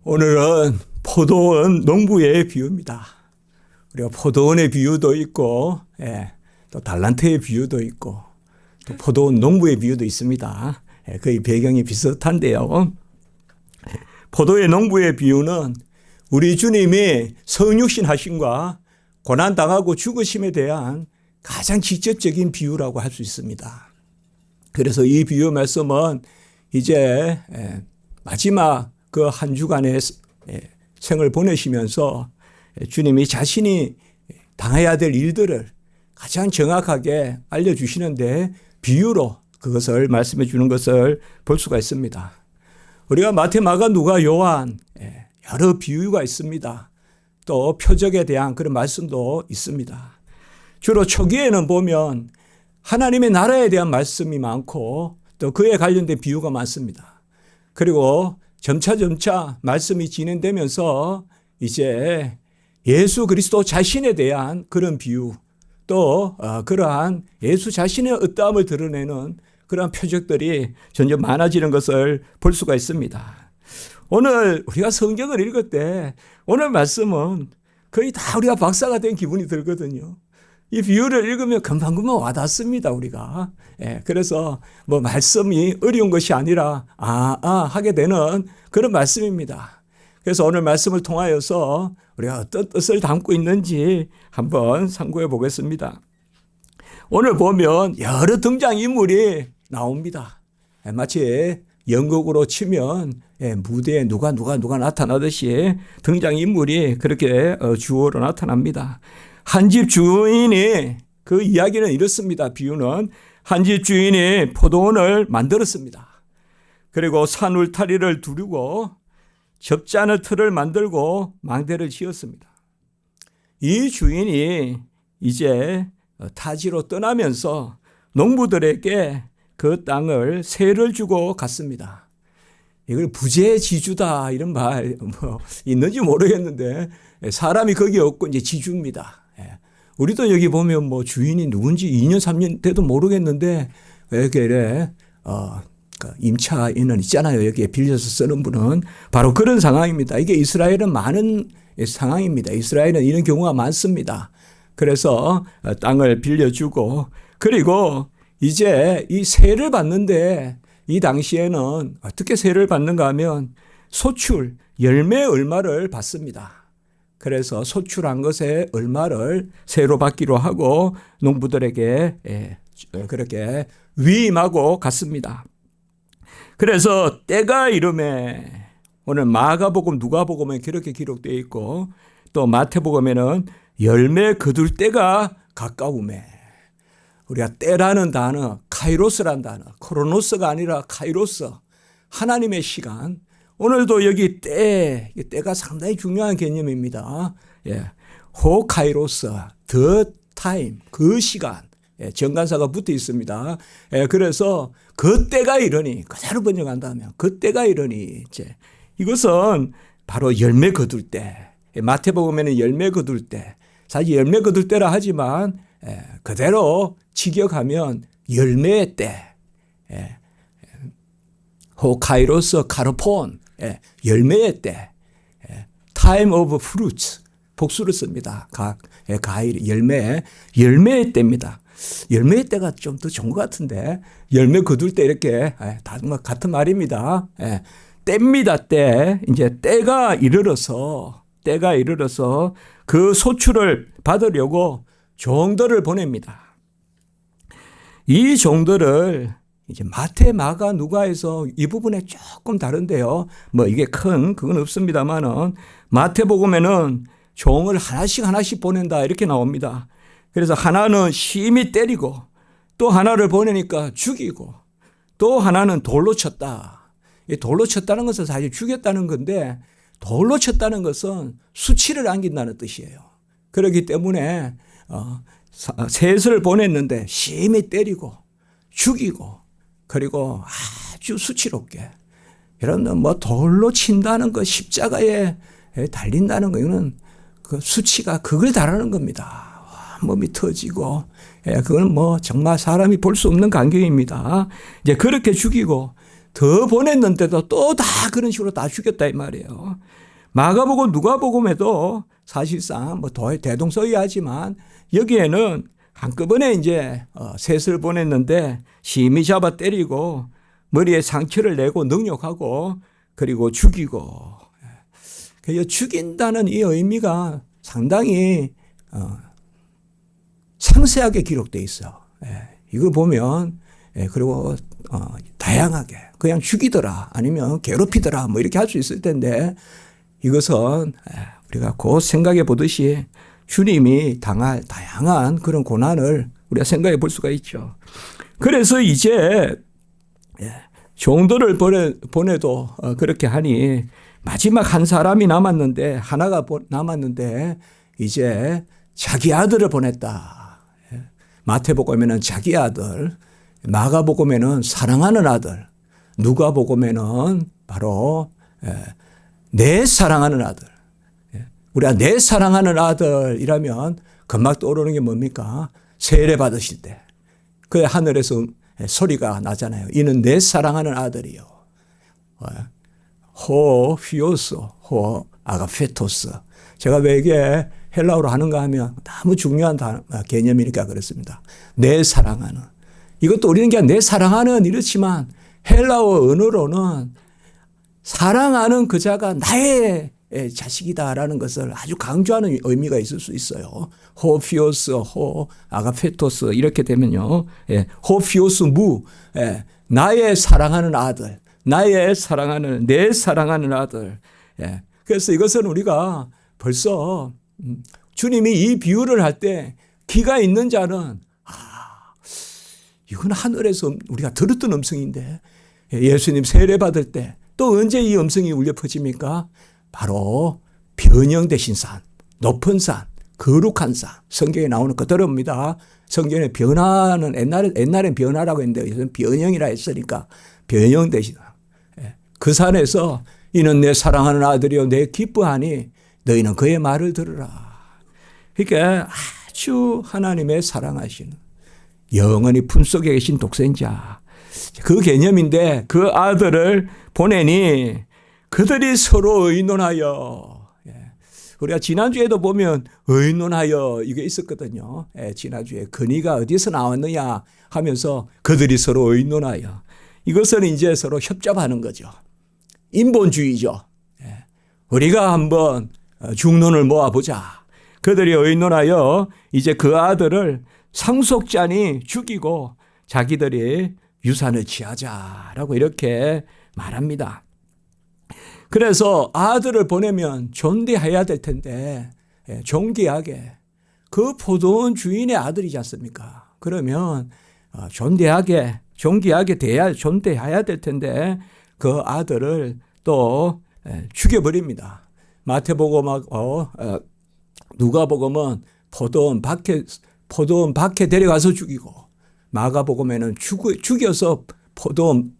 오늘은 포도원 농부의 비유입니다. 우리가 포도원의 비유도 있고, 또 달란트의 비유도 있고, 또 포도원 농부의 비유도 있습니다. 거의 배경이 비슷한데요. 포도의 농부의 비유는 우리 주님이 성육신 하심과 고난당하고 죽으심에 대한 가장 직접적인 비유라고 할 수 있습니다. 그래서 이 비유 말씀은 이제 마지막 그 한 주간의 생을 보내시면서 주님이 자신이 당해야 될 일들을 가장 정확하게 알려주시는데 비유로 그것을 말씀해 주는 것을 볼 수가 있습니다. 우리가 마태, 마가, 누가, 요한 여러 비유가 있습니다. 또 표적에 대한 그런 말씀도 있습니다. 주로 초기에는 보면 하나님의 나라에 대한 말씀이 많고 또 그에 관련된 비유가 많습니다. 그리고 점차 말씀이 진행되면서 이제 예수 그리스도 자신에 대한 그런 비유 또 그러한 예수 자신의 어떠함을 드러내는 그러한 표적들이 점점 많아지는 것을 볼 수가 있습니다. 오늘 우리가 성경을 읽을 때 오늘 말씀은 거의 다 우리가 박사가 된 기분이 들거든요. 이 비유를 읽으면 금방금방 와닿습니다, 우리가. 그래서 뭐 말씀이 어려운 것이 아니라 하게 되는 그런 말씀입니다. 그래서 오늘 말씀을 통하여서 우리가 어떤 뜻을 담고 있는지 한번 참고해 보겠습니다. 오늘 보면 여러 등장인물이 나옵니다. 마치 연극으로 치면 무대에 누가 나타나듯이 등장인물이 그렇게 주어로 나타납니다. 한 집 주인이 그 이야기는 이렇습니다. 비유는 한 집 주인이 포도원을 만들었습니다. 그리고 산 울타리를 두르고 접자는 틀을 만들고 망대를 지었습니다. 이 주인이 이제 타지로 떠나면서 농부들에게 그 땅을 세를 주고 갔습니다. 이걸 부재지주다 이런 말 있는지 모르겠는데 사람이 거기 없고 이제 지주입니다. 우리도 여기 보면 뭐 주인이 누군지 2년 3년 돼도 모르겠는데 왜 이렇게 임차인은 있잖아요. 여기에 빌려서 쓰는 분은 바로 그런 상황입니다. 이게 이스라엘은 많은 상황입니다. 이스라엘은 이런 경우가 많습니다. 그래서 땅을 빌려주고 그리고 이제 이 세를 받는데 이 당시에는 어떻게 세를 받는가 하면 소출 열매 얼마를 받습니다. 그래서 소출한 것의 얼마를 세로 받기로 하고 농부들에게 그렇게 위임하고 갔습니다. 그래서 때가 이름에 오늘 마가복음, 누가복음에 그렇게 기록되어 있고 또 마태복음에는 열매 거둘 때가 가까우매. 우리가 때라는 단어, 카이로스라는 단어, 크로노스가 아니라 카이로스, 하나님의 시간. 오늘도 여기 때가 상당히 중요한 개념입니다. 호 카이로스, the time, 그 시간. 정관사가 붙어 있습니다. 그래서 그 때가 이러니, 그대로 번역한다면 그 때가 이러니, 이것은 바로 열매 거둘 때. 마태복음에는 열매 거둘 때. 사실 열매 거둘 때라 하지만 그대로 직역하면 열매의 때. 호 카이로스 카르폰, 열매의 때. time of fruits, 복수를 씁니다. 과일, 열매의 때입니다. 열매의 때가 좀 더 좋은 것 같은데 열매 거둘 때 이렇게 다 같은 말입니다. 때입니다. 때. 이제 때가 이르러서 그 소출을 받으려고 종들을 보냅니다. 이 종들을 이제 마태, 마가, 누가에서 이 부분에 조금 다른데요. 뭐 이게 그건 없습니다만은 마태복음에는 종을 하나씩 보낸다 이렇게 나옵니다. 그래서 하나는 심히 때리고 또 하나를 보내니까 죽이고 또 하나는 돌로 쳤다. 이 돌로 쳤다는 것은 사실 죽였다는 건데 돌로 쳤다는 것은 수치를 안긴다는 뜻이에요. 그렇기 때문에 셋을 보냈는데 심히 때리고 죽이고 그리고 아주 수치롭게 여러분 뭐 돌로 친다는 거 십자가에 달린다는 거 이거는 그 수치가 극을 달하는 겁니다. 몸이 터지고 그건 뭐 정말 사람이 볼 수 없는 광경입니다. 이제 그렇게 죽이고 더 보냈는데도 또 다 그런 식으로 다 죽였다 이 말이에요. 마가복음 누가복음에도 사실상 뭐 대동소이하지만 여기에는 한꺼번에 이제 셋을 보냈는데 심히 잡아 때리고 머리에 상처를 내고 능욕하고 그리고 죽이고, 죽인다는 이 의미가 상당히 상세하게 기록되어 있어요. 이걸 보면 그리고 다양하게 그냥 죽이더라 아니면 괴롭히더라 뭐 이렇게 할 수 있을 텐데, 이것은 우리가 곧 생각해 보듯이 주님이 당할 다양한 그런 고난을 우리가 생각해 볼 수가 있죠. 그래서 이제 종들을 보내도 그렇게 하니 마지막 한 사람이 남았는데, 하나가 남았는데 이제 자기 아들을 보냈다. 마태복음에는 자기 아들, 마가복음에는 사랑하는 아들, 누가복음에는 바로 내 사랑하는 아들. 우리가 내 사랑하는 아들이라면 금방 떠오르는 게 뭡니까? 세례 받으실 때 그 하늘에서 소리가 나잖아요. 이는 내 사랑하는 아들이요. 호 피오스, 호 아가페토스. 제가 왜 이게 헬라어로 하는가 하면 너무 중요한 개념이니까 그렇습니다. 내 사랑하는. 이것도 우리는 그냥 내 사랑하는 이렇지만 헬라어 언어로는 사랑하는 그자가 나의 자식이다라는 것을 아주 강조하는 의미가 있을 수 있어요. 호 피오스, 호 아가페토스 이렇게 되면요. 호 피오스 무, 나의 사랑하는 아들, 나의 사랑하는, 내 사랑하는 아들. 그래서 이것은 우리가 벌써 주님이 이 비유를 할 때 기가 있는 자는 이건 하늘에서 우리가 들었던 음성인데, 예수님 세례 받을 때 또 언제 이 음성이 울려 퍼집니까? 바로 변형되신 산, 높은 산, 거룩한 산. 성경에 나오는 그대로입니다. 성경에 변화는 옛날엔 변화라고 했는데 요즘 변형이라 했으니까 변형되신 산. 그 산에서 이는 내 사랑하는 아들이요 내 기뻐하니 너희는 그의 말을 들으라. 그러니까 아주 하나님의 사랑하시는 영원히 품속에 계신 독생자, 그 개념인데 그 아들을 보내니 그들이 서로 의논하여. 우리가 지난주에도 보면 의논하여 이게 있었거든요. 지난주에 근의가 어디서 나왔느냐 하면서 그들이 서로 의논하여. 이것은 이제 서로 협잡하는 거죠. 인본주의죠. 우리가 한번 중론을 모아보자. 그들이 의논하여 이제 그 아들을 상속자니 죽이고 자기들이 유산을 취하자라고 이렇게 말합니다. 그래서 아들을 보내면 존대해야 될 텐데 존귀하게, 그 포도원 주인의 아들이지 않습니까? 그러면 존귀하게 존대해야 될 텐데 그 아들을 또 죽여버립니다. 마태복음하고 누가복음은 포도원 밖에 데려가서 죽이고, 마가복음에는 죽여서 포도원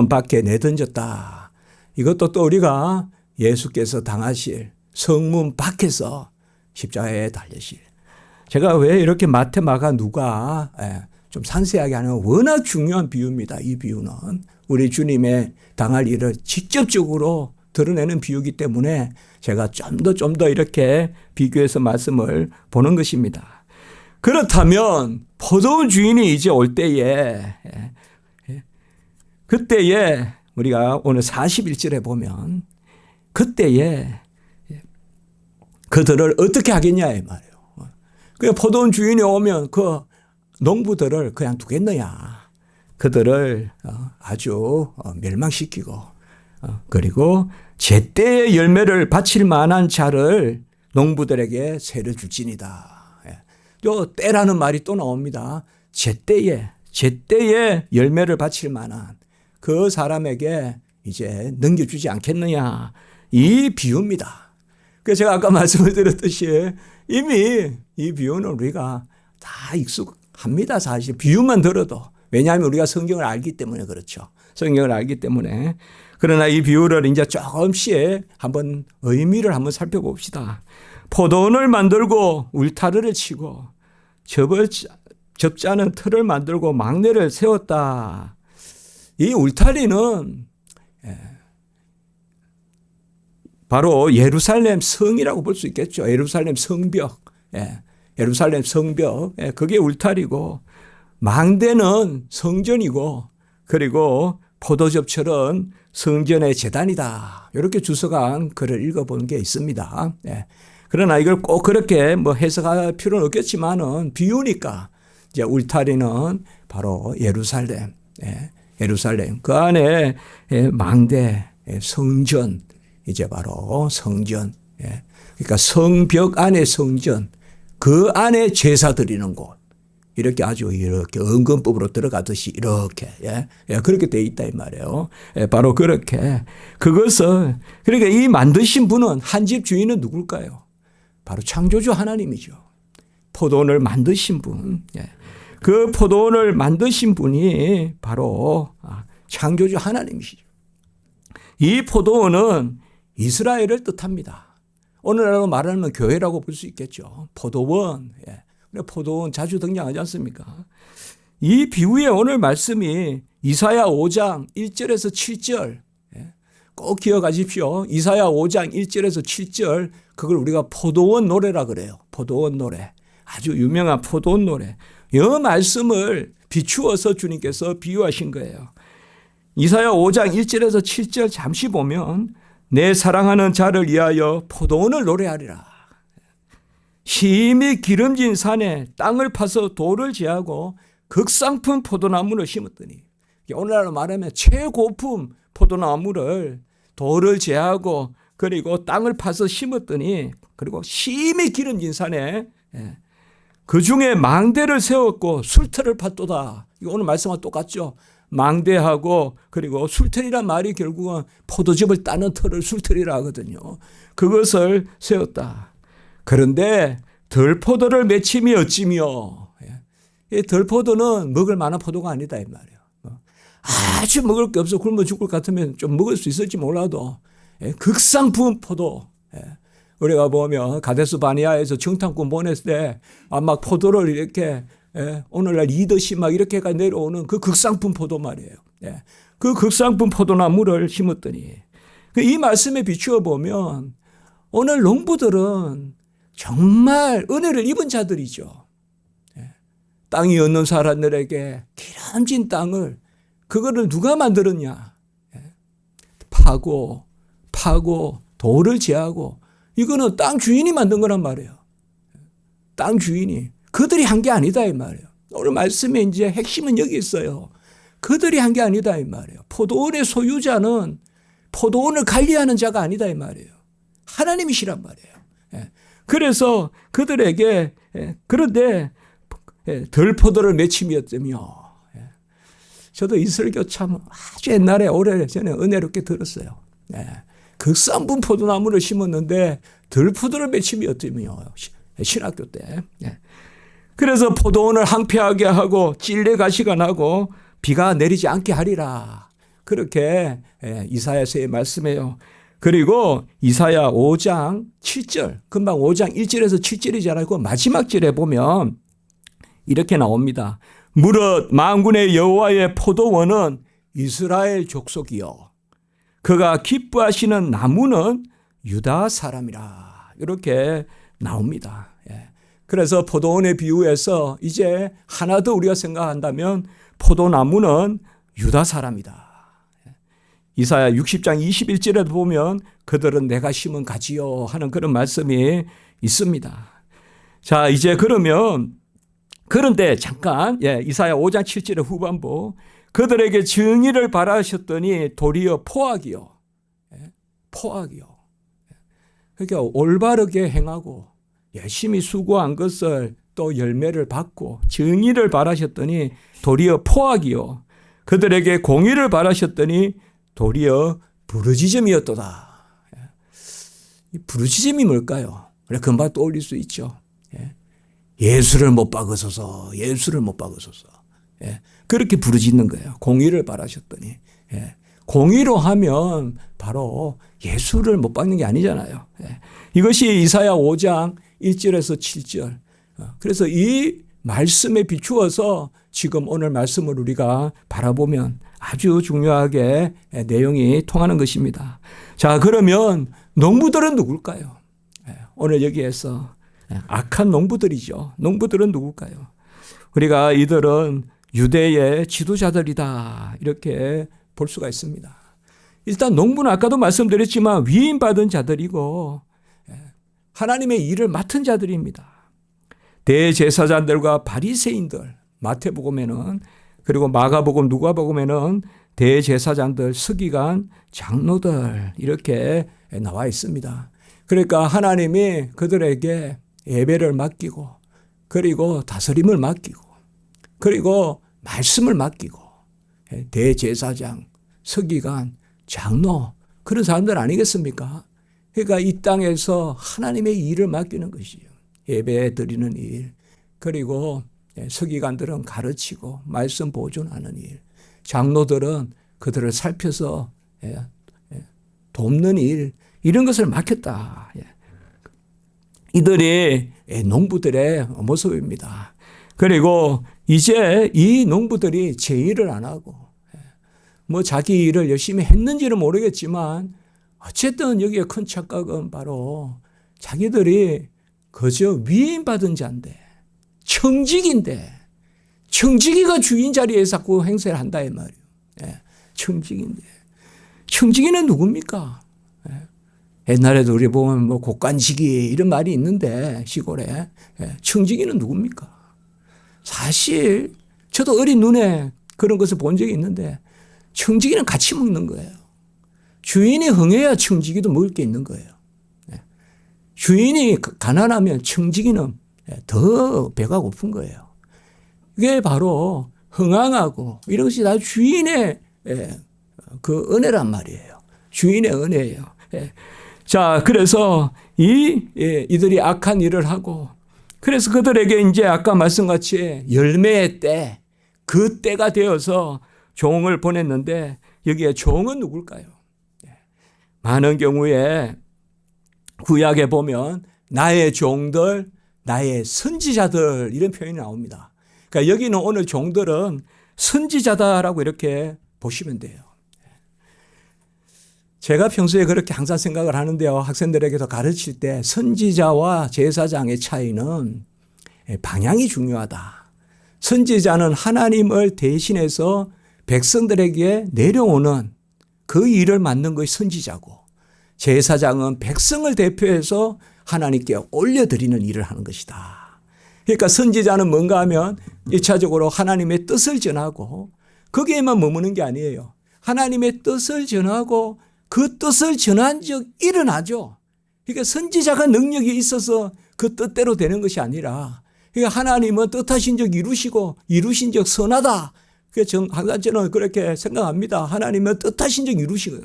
밖에 내던졌다. 이것도 또 우리가 예수께서 당하실 성문 밖에서 십자가에 달리실. 제가 왜 이렇게 마태, 마가, 누가 좀 상세하게 하는, 워낙 중요한 비유입니다. 이 비유는 우리 주님의 당할 일을 직접적으로 드러내는 비유이기 때문에 제가 좀 더 이렇게 비교해서 말씀을 보는 것입니다. 그렇다면 포도원 주인이 이제 올 때에, 그때에 우리가 오늘 41절에 보면 그때에 그들을 어떻게 하겠냐 이 말이에요. 그 포도원 주인이 오면 그 농부들을 그냥 두겠느냐. 그들을 아주 멸망시키고, 그리고 제때의 열매를 바칠 만한 자를 농부들에게 세를 줄지니다. 또 때라는 말이 또 나옵니다. 제때에 열매를 바칠 만한 그 사람에게 이제 넘겨주지 않겠느냐. 이 비유입니다. 그래서 제가 아까 말씀을 드렸듯이 이미 이 비유는 우리가 다 익숙합니다. 사실 비유만 들어도. 왜냐하면 우리가 성경을 알기 때문에 그렇죠. 성경을 알기 때문에. 그러나 이 비유를 이제 조금씩 한번 의미를 한번 살펴봅시다. 포도원을 만들고 울타리를 치고 접지 않은 틀을 만들고 망대를 세웠다. 이 울타리는 바로 예루살렘 성이라고 볼 수 있겠죠. 예루살렘 성벽. 예루살렘 성벽. 그게 울타리고, 망대는 성전이고, 그리고 포도즙철은 성전의 제단이다. 이렇게 주석한 글을 읽어본 게 있습니다. 그러나 이걸 꼭 그렇게 해석할 필요는 없겠지만은 비유니까 이제 울타리는 바로 예루살렘, 예루살렘. 그 안에 망대, 성전, 이제 바로 성전. 그러니까 성벽 안에 성전, 그 안에 제사 드리는 곳. 이렇게 아주 이렇게 은근법으로 들어가듯이 이렇게 그렇게 돼 있다 이 말이에요. 바로 그렇게 그것을 그러니까 이 만드신 분은 한 집 주인은 누굴까요? 바로 창조주 하나님이죠. 포도원을 만드신 분. 그 포도원을 만드신 분이 바로 창조주 하나님이시죠. 이 포도원은 이스라엘을 뜻합니다. 오늘날로 말하면 교회라고 볼 수 있겠죠. 포도원. 포도원 자주 등장하지 않습니까? 이 비유의 오늘 말씀이 이사야 5장 1절에서 7절 꼭 기억하십시오. 이사야 5장 1절에서 7절 그걸 우리가 포도원 노래라 그래요. 포도원 노래. 아주 유명한 포도원 노래. 이 말씀을 비추어서 주님께서 비유하신 거예요. 이사야 5장 1절에서 7절 잠시 보면 내 사랑하는 자를 위하여 포도원을 노래하리라. 심히 기름진 산에 땅을 파서 돌을 제하고 극상품 포도나무를 심었더니, 오늘날로 말하면 최고품 포도나무를 돌을 제하고 그리고 땅을 파서 심었더니, 그리고 심히 기름진 산에 그 중에 망대를 세웠고 술터를 팠도다. 이거 오늘 말씀과 똑같죠. 망대하고 그리고 술터리란 말이 결국은 포도즙을 따는 터를 술터리라 하거든요. 그것을 세웠다. 그런데 덜포도를 맺힘이 어찌며, 덜포도는 먹을 만한 포도가 아니다 이 말이에요. 아주 먹을 게 없어 굶어 죽을 것 같으면 좀 먹을 수 있을지 몰라도 극상품 포도. 우리가 보면 가데스 바니아에서 정탐꾼 보냈을 때 막 포도를 이렇게 오늘날 이듯이 막 이렇게가 내려오는 그 극상품 포도 말이에요. 그 극상품 포도나무를 심었더니, 이 말씀에 비추어 보면 오늘 농부들은 정말 은혜를 입은 자들이죠. 땅이 없는 사람들에게 기름진 땅을, 그거를 누가 만들었냐? 파고 돌을 제하고, 이거는 땅 주인이 만든 거란 말이에요. 땅 주인이. 그들이 한 게 아니다 이 말이에요. 오늘 말씀에 이제 핵심은 여기 있어요. 그들이 한 게 아니다 이 말이에요. 포도원의 소유자는 포도원을 관리하는 자가 아니다 이 말이에요. 하나님이시란 말이에요. 그래서 그들에게, 그런데 덜 포도를 맺힘이었다며. 저도 이 설교 참 아주 옛날에 오래전에 은혜롭게 들었어요. 극상품 포도나무를 심었는데 덜 포도를 맺힘이었다며. 신학교 때. 그래서 포도원을 황폐하게 하고 찔레 가시가 나고 비가 내리지 않게 하리라. 그렇게 이사야서의 말씀이에요. 그리고 이사야 5장 7절, 금방 5장 1절에서 7절이잖아요. 그 마지막 절에 보면 이렇게 나옵니다. 무릇 만군의 여호와의 포도원은 이스라엘 족속이요, 그가 기뻐하시는 나무는 유다 사람이라. 이렇게 나옵니다. 그래서 포도원의 비유에서 이제 하나 더 우리가 생각한다면 포도나무는 유다 사람이다. 이사야 60장 21절에도 보면 그들은 내가 심은 가지요 하는 그런 말씀이 있습니다. 자, 이제 그러면 그런데 잠깐 이사야 5장 7절의 후반부, 그들에게 정의를 바라셨더니 도리어 포악이요. 포악이요. 그러니까 올바르게 행하고 열심히 수고한 것을 또 열매를 받고 정의를 바라셨더니 도리어 포악이요. 그들에게 공의를 바라셨더니 도리어 부르짖음이었도다. 이 부르짖음이 뭘까요? 그래, 금방 떠올릴 수 있죠. 예수를 못 박으소서, 예수를 못 박으소서. 그렇게 부르짖는 거예요. 공의를 바라셨더니. 공의로 하면 바로 예수를 못 박는 게 아니잖아요. 이것이 이사야 5장 1절에서 7절. 그래서 이 말씀에 비추어서 지금 오늘 말씀을 우리가 바라보면 아주 중요하게 내용이 통하는 것입니다. 자, 그러면 농부들은 누굴까요? 오늘 여기에서 악한 농부들이죠. 농부들은 누굴까요? 우리가 이들은 유대의 지도자들이다 이렇게 볼 수가 있습니다. 일단 농부는 아까도 말씀드렸지만 위임받은 자들이고 하나님의 일을 맡은 자들입니다. 대제사장들과 바리새인들, 마태복음에는, 그리고 마가복음, 누가복음에는 대제사장들, 서기관, 장로들 이렇게 나와 있습니다. 그러니까 하나님이 그들에게 예배를 맡기고, 그리고 다스림을 맡기고, 그리고 말씀을 맡기고, 대제사장, 서기관, 장로, 그런 사람들 아니겠습니까? 그러니까 이 땅에서 하나님의 일을 맡기는 것이요. 예배 드리는 일, 그리고 서기관들은 가르치고 말씀 보존하는 일, 장로들은 그들을 살펴서 돕는 일, 이런 것을 맡겼다. 이들이 농부들의 모습입니다. 그리고 이제 이 농부들이 제 일을 안 하고 뭐 자기 일을 열심히 했는지는 모르겠지만 어쨌든 여기에 큰 착각은 바로 자기들이 그저 위임받은 자인데, 청직인데, 청지기가 주인 자리에 자꾸 행세를 한다 이 말이에요. 청지기인데, 청지기는 누굽니까? 옛날에도 우리 보면 뭐 곡간지기 이런 말이 있는데 시골에 청지기는 누굽니까? 사실 저도 어린 눈에 그런 것을 본 적이 있는데 청지기는 같이 먹는 거예요. 주인이 흥해야 청지기도 먹을 게 있는 거예요. 주인이 가난하면 청지기는 더 배가 고픈 거예요. 이게 바로 흥황하고 이런 것이 다 주인의 그 은혜란 말이에요. 주인의 은혜예요. 자, 그래서 이들이 악한 일을 하고, 그래서 그들에게 이제 아까 말씀같이 열매의 때, 그 때가 되어서 종을 보냈는데 여기에 종은 누굴까요? 많은 경우에 구약에 보면 나의 종들, 나의 선지자들 이런 표현이 나옵니다. 그러니까 여기는 오늘 종들은 선지자다라고 이렇게 보시면 돼요. 제가 평소에 그렇게 항상 생각을 하는데요. 학생들에게도 가르칠 때 선지자와 제사장의 차이는 방향이 중요하다. 선지자는 하나님을 대신해서 백성들에게 내려오는 그 일을 맡는 것이 선지자고, 제사장은 백성을 대표해서 하나님께 올려드리는 일을 하는 것이다. 그러니까 선지자는 뭔가 하면 1차적으로 하나님의 뜻을 전하고 거기에만 머무는 게 아니에요. 하나님의 뜻을 전하고 그 뜻을 전한 적 일어나죠. 그러니까 선지자가 능력이 있어서 그 뜻대로 되는 것이 아니라, 그러니까 하나님은 뜻하신 적 이루시고 이루신 적 선하다. 그래서 항상 저는 그렇게 생각합니다. 하나님은 뜻하신 적 이루시고요.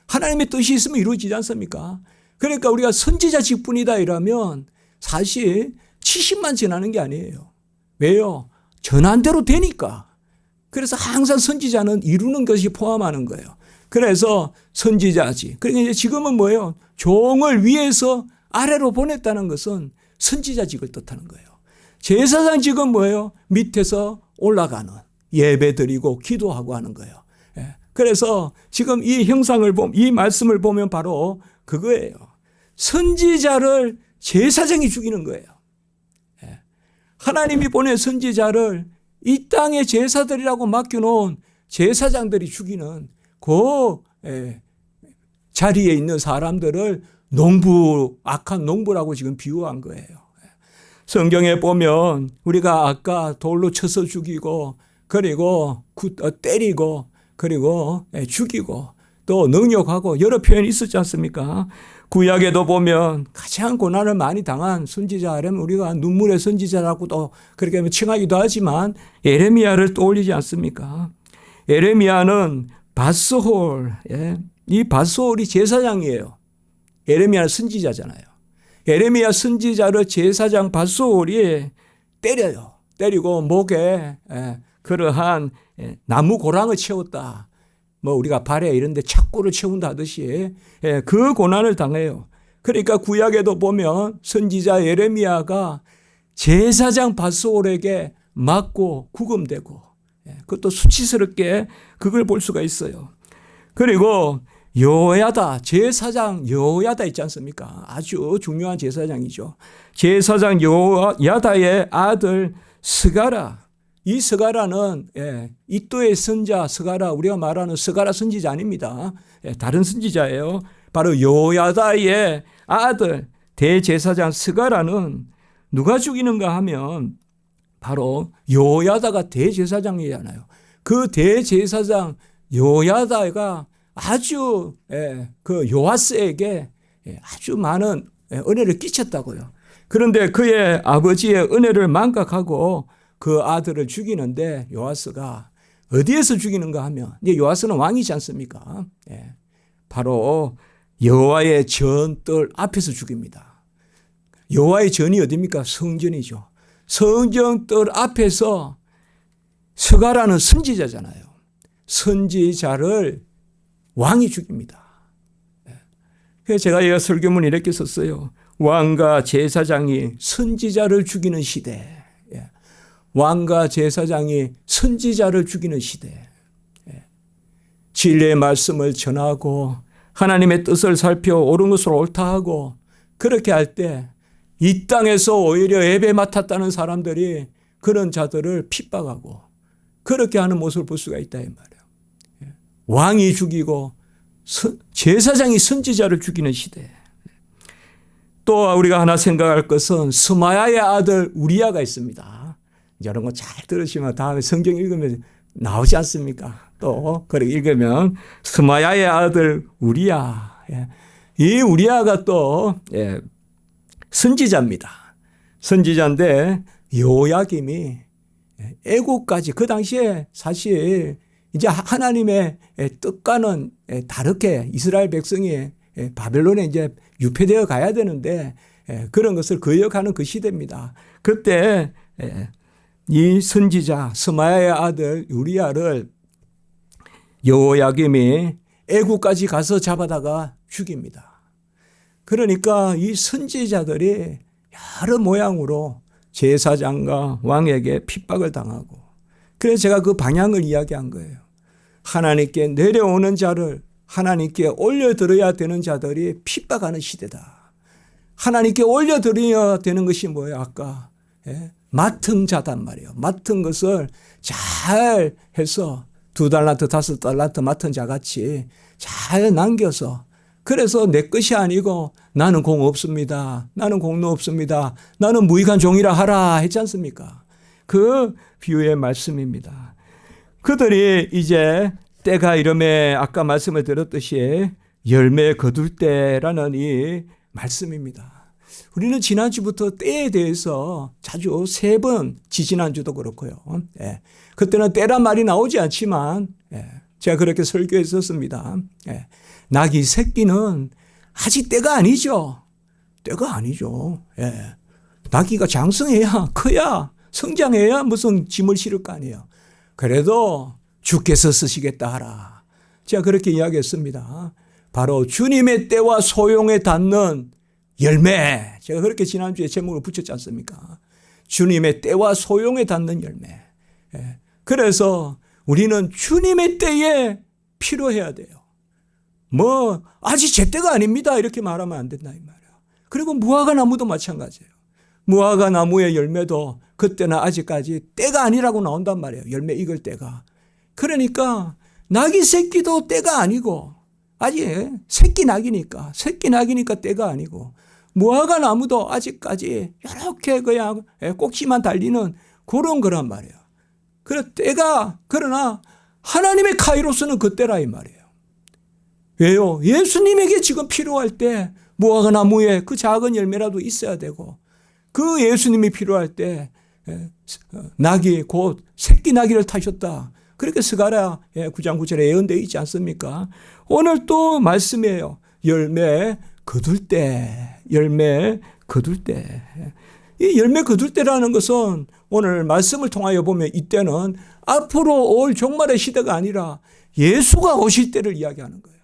하나님의 뜻이 있으면 이루어지지 않습니까? 그러니까 우리가 선지자 직분이다 이러면 사실 70만 전하는 게 아니에요. 왜요? 전한 대로 되니까. 그래서 항상 선지자는 이루는 것이 포함하는 거예요. 그래서 선지자지. 그러니까 이제 지금은 뭐예요? 종을 위해서 아래로 보냈다는 것은 선지자직을 뜻하는 거예요. 제사장직은 뭐예요? 밑에서 올라가는, 예배드리고 기도하고 하는 거예요. 그래서 지금 이 형상을 보면, 이 말씀을 보면 바로 그거예요. 선지자를 제사장이 죽이는 거예요. 하나님이 보낸 선지자를 이 땅의 제사들이라고 맡겨놓은 제사장들이 죽이는 그 자리에 있는 사람들을 농부, 악한 농부라고 지금 비유한 거예요. 성경에 보면 우리가 아까 돌로 쳐서 죽이고, 그리고 때리고, 그리고 죽이고 또 능욕하고 여러 표현이 있었지 않습니까? 구약에도 보면 가장 고난을 많이 당한 선지자라면 우리가 눈물의 선지자라고도 그렇게 칭하기도 하지만 예레미야를 떠올리지 않습니까? 예레미야는 밧소홀, 이 밧소홀이 제사장이에요. 예레미야는 선지자잖아요. 예레미야 선지자를 제사장 밧소홀이 때려요. 때리고 목에 그러한 나무 고랑을 채웠다. 뭐 우리가 발에 이런 데 착고를 채운다 하듯이 그 고난을 당해요. 그러니까 구약에도 보면 선지자 예레미야가 제사장 밧솔에게 맞고 구금되고, 그것도 수치스럽게 그걸 볼 수가 있어요. 그리고 여호야다, 제사장 여호야다 있지 않습니까? 아주 중요한 제사장이죠. 제사장 여호야다의 아들 스가라. 이 스가라는 이또의 선자 스가라, 우리가 말하는 스가라 선지자 아닙니다. 다른 선지자예요. 바로 여호야다의 아들 대제사장 스가라는 누가 죽이는가 하면 바로 여호야다가 대제사장이잖아요. 그 대제사장 여호야다가 아주 그 요아스에게 아주 많은 은혜를 끼쳤다고요. 그런데 그의 아버지의 은혜를 망각하고 그 아들을 죽이는데 요아스가 어디에서 죽이는가 하면, 이제 요아스는 왕이지 않습니까? 바로 여호와의 전뜰 앞에서 죽입니다. 여호와의 전이 어디입니까? 성전이죠. 성전뜰 앞에서 스가라는 선지자잖아요. 선지자를 왕이 죽입니다. 그래서 제가 설교문 이렇게 썼어요. 왕과 제사장이 선지자를 죽이는 시대. 왕과 제사장이 선지자를 죽이는 시대. 진리의 말씀을 전하고 하나님의 뜻을 살펴 옳은 것으로 옳다 하고 그렇게 할 때 이 땅에서 오히려 예배 맡았다는 사람들이 그런 자들을 핍박하고 그렇게 하는 모습을 볼 수가 있다 이 말이에요. 왕이 죽이고 제사장이 선지자를 죽이는 시대. 또 우리가 하나 생각할 것은 스마야의 아들 우리야가 있습니다. 이런 거 잘 들으시면 다음에 성경 읽으면 나오지 않습니까? 또 그렇게 읽으면 스마야의 아들 우리야. 이 우리야가 또 선지자입니다. 선지자인데 요야김이 애국까지 그 당시에 사실 이제 하나님의 뜻과는 다르게 이스라엘 백성이 바벨론에 이제 유폐되어 가야 되는데 그런 것을 거역하는 그 시대입니다. 그때 이 선지자 스마야의 아들 우리야를 여호야김이 애국까지 가서 잡아다가 죽입니다. 그러니까 이 선지자들이 여러 모양으로 제사장과 왕에게 핍박을 당하고, 그래서 제가 그 방향을 이야기한 거예요. 하나님께 내려오는 자를 하나님께 올려드려야 되는 자들이 핍박하는 시대다. 하나님께 올려드려야 되는 것이 뭐예요? 아까 맡은 자단 말이에요. 맡은 것을 잘 해서 2달란트 5달란트 맡은 자같이 잘 남겨서, 그래서 내 것이 아니고 나는 공 없습니다. 나는 공로 없습니다. 나는 무익한 종이라 하라 했지 않습니까? 그 비유의 말씀입니다. 그들이 이제 때가 이름에 아까 말씀을 드렸듯이 열매 거둘 때라는 이 말씀입니다. 우리는 지난주부터 때에 대해서 자주 3번, 지지난주도 그렇고요. 그때는 때란 말이 나오지 않지만 제가 그렇게 설교했었습니다. 낙이 새끼는 아직 때가 아니죠. 때가 아니죠. 낙이가 장성해야, 커야, 성장해야 무슨 짐을 실을 거 아니에요. 그래도 주께서 쓰시겠다 하라. 제가 그렇게 이야기했습니다. 바로 주님의 때와 소용에 닿는 열매. 제가 그렇게 지난주에 제목을 붙였지 않습니까? 주님의 때와 소용에 닿는 열매. 그래서 우리는 주님의 때에 필요해야 돼요. 아직 제 때가 아닙니다. 이렇게 말하면 안 된다 이 말이에요. 그리고 무화과 나무도 마찬가지예요. 무화과 나무의 열매도 그때는 아직까지 때가 아니라고 나온단 말이에요. 열매 익을 때가. 그러니까 낙이 새끼도 때가 아니고, 아직 새끼 낙이니까 때가 아니고, 무화과 나무도 아직까지 이렇게 그냥 꼭지만 달리는 그런 거란 말이에요. 그러나 하나님의 카이로스는 그때라 이 말이에요. 왜요? 예수님에게 지금 필요할 때 무화과 나무에 그 작은 열매라도 있어야 되고, 그 예수님이 필요할 때 낙이 곧 새끼 나귀를 타셨다. 그렇게 스가랴 9장 9절에 예언되어 있지 않습니까? 오늘 또 말씀이에요. 열매 거둘 때. 이 열매 거둘 때라는 것은 오늘 말씀을 통하여 보면 이때는 앞으로 올 종말의 시대가 아니라 예수가 오실 때를 이야기하는 거예요.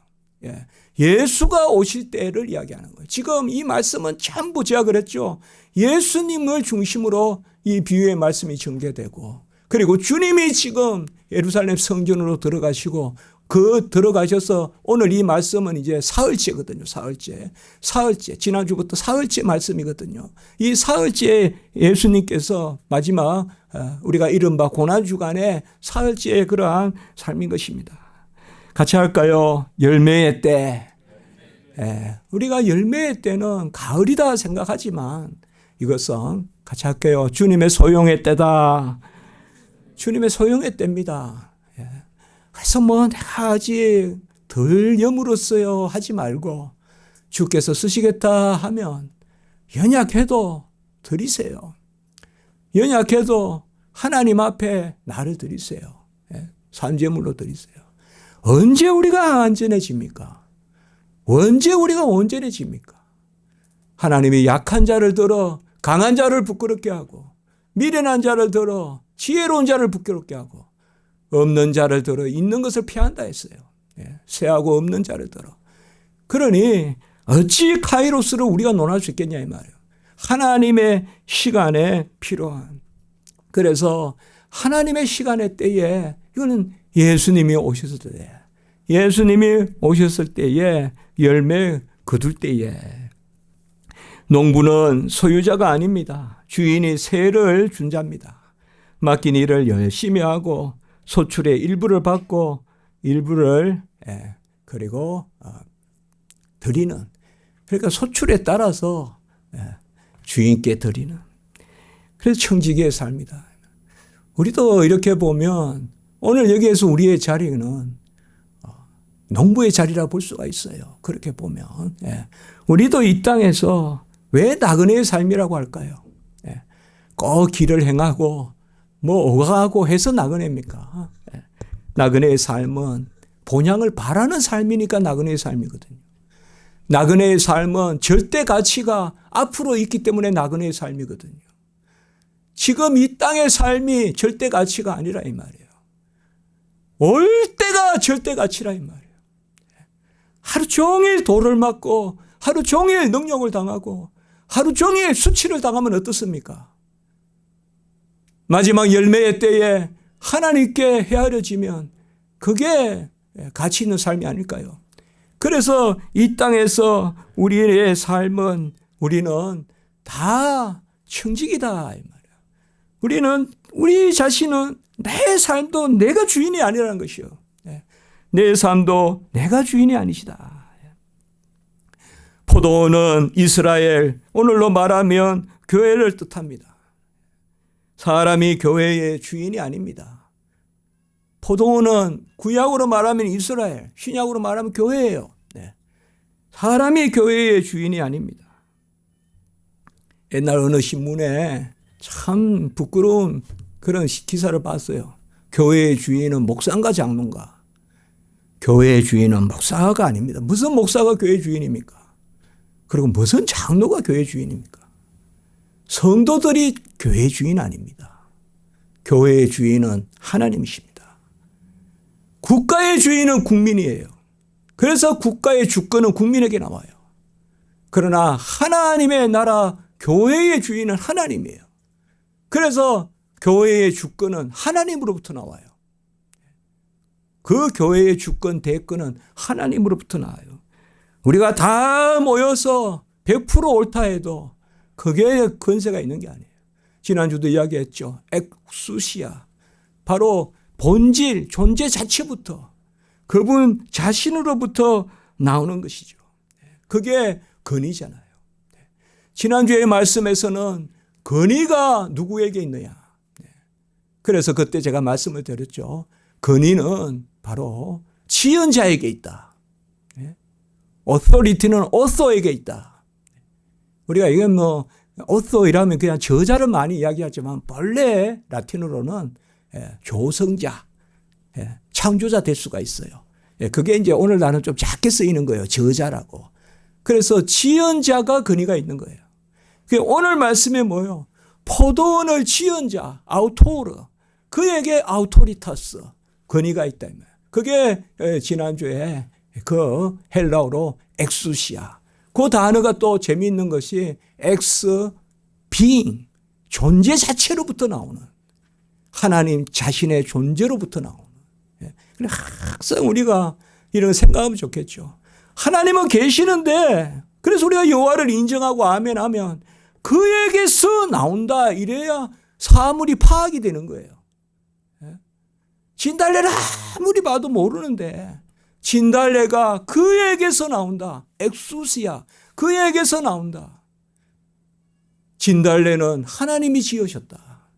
예. 예수가 오실 때를 이야기하는 거예요. 지금 이 말씀은 전부 제가 그랬죠. 예수님을 중심으로 이 비유의 말씀이 전개되고, 그리고 주님이 지금 예루살렘 성전으로 들어가시고, 들어가셔서 오늘 이 말씀은 이제 사흘째거든요. 사흘째. 지난주부터 사흘째 말씀이거든요. 이 사흘째 예수님께서 마지막 우리가 이른바 고난주간의 사흘째의 그러한 삶인 것입니다. 같이 할까요? 열매의 때. 우리가 열매의 때는 가을이다 생각하지만 이것은 같이 할게요. 주님의 소용의 때다. 주님의 소용의 때입니다. 그래서 내가 아직 덜 여물었어요 하지 말고, 주께서 쓰시겠다 하면 연약해도 드리세요. 연약해도 하나님 앞에 나를 드리세요. 산재물로 드리세요. 언제 우리가 안전해집니까? 언제 우리가 온전해집니까? 하나님이 약한 자를 들어 강한 자를 부끄럽게 하고, 미련한 자를 들어 지혜로운 자를 부끄럽게 하고, 없는 자를 들어 있는 것을 피한다 했어요. 쇠하고 없는 자를 들어. 그러니 어찌 카이로스를 우리가 논할 수 있겠냐 이 말이에요. 하나님의 시간에 필요한. 그래서 하나님의 시간의 때에, 이거는 예수님이 오셨을 때, 예수님이 오셨을 때에, 열매 거둘 때에. 농부는 소유자가 아닙니다. 주인이 세를 준 자입니다. 맡긴 일을 열심히 하고 소출의 일부를 받고 일부를 그리고 드리는, 그러니까 소출에 따라서 주인께 드리는, 그래서 청지기의 삶이다. 우리도 이렇게 보면 오늘 여기에서 우리의 자리는 농부의 자리라 볼 수가 있어요. 그렇게 보면 우리도 이 땅에서 왜 나그네의 삶이라고 할까요? 꼭 길을 행하고 오가고 해서 나그네입니까? 나그네의 삶은 본향을 바라는 삶이니까 나그네의 삶이거든요. 나그네의 삶은 절대 가치가 앞으로 있기 때문에 나그네의 삶이거든요. 지금 이 땅의 삶이 절대 가치가 아니라 이 말이에요. 올 때가 절대 가치라 이 말이에요. 하루 종일 돌을 맞고 하루 종일 능욕을 당하고 하루 종일 수치를 당하면 어떻습니까? 마지막 열매의 때에 하나님께 헤아려지면 그게 가치 있는 삶이 아닐까요? 그래서 이 땅에서 우리의 삶은, 우리는 다 청직이다 이 말이야. 우리 자신은 내 삶도 내가 주인이 아니라는 것이요. 내 삶도 내가 주인이 아니시다. 포도는 이스라엘, 오늘로 말하면 교회를 뜻합니다. 사람이 교회의 주인이 아닙니다. 포도는 구약으로 말하면 이스라엘, 신약으로 말하면 교회예요. 사람이 교회의 주인이 아닙니다. 옛날 어느 신문에 참 부끄러운 그런 기사를 봤어요. 교회의 주인은 목사인가 장로인가? 교회의 주인은 목사가 아닙니다. 무슨 목사가 교회의 주인입니까? 그리고 무슨 장로가 교회의 주인입니까? 성도들이 교회의 주인 아닙니다. 교회의 주인은 하나님이십니다. 국가의 주인은 국민이에요. 그래서 국가의 주권은 국민에게 나와요. 그러나 하나님의 나라 교회의 주인은 하나님이에요. 그래서 교회의 주권은 하나님으로부터 나와요. 그 교회의 주권, 대권은 하나님으로부터 나와요. 우리가 다 모여서 100% 옳다 해도 그게 권세가 있는 게 아니에요. 지난주도 이야기했죠. 엑수시아. 바로 본질, 존재 자체부터 그분 자신으로부터 나오는 것이죠. 그게 권위잖아요. 지난주의 말씀에서는 권위가 누구에게 있느냐. 그래서 그때 제가 말씀을 드렸죠. 권위는 바로 지연자에게 있다. authority는 author에게 있다. 우리가 이건 author이라면 그냥 저자를 많이 이야기하지만 본래 라틴어로는 조성자, 창조자 될 수가 있어요. 그게 이제 오늘 나는 좀 작게 쓰이는 거예요. 저자라고. 그래서 지연자가 권위가 있는 거예요. 오늘 말씀에 뭐예요? 포도원을 지은 자, 아우토르. 그에게 아우토리타스, 권위가 있다. 그게 지난주에 그 헬라어로 엑수시아. 그 단어가 또 재미있는 것이 엑스 비잉, 존재 자체로부터 나오는, 하나님 자신의 존재로부터 나오는. 항상 우리가 이런 생각하면 좋겠죠. 하나님은 계시는데, 그래서 우리가 여호와를 인정하고 아멘하면 그에게서 나온다 이래야 사물이 파악이 되는 거예요. 진달래를 아무리 봐도 모르는데 진달래가 그에게서 나온다. 엑수시아, 그에게서 나온다. 진달래는 하나님이 지으셨다.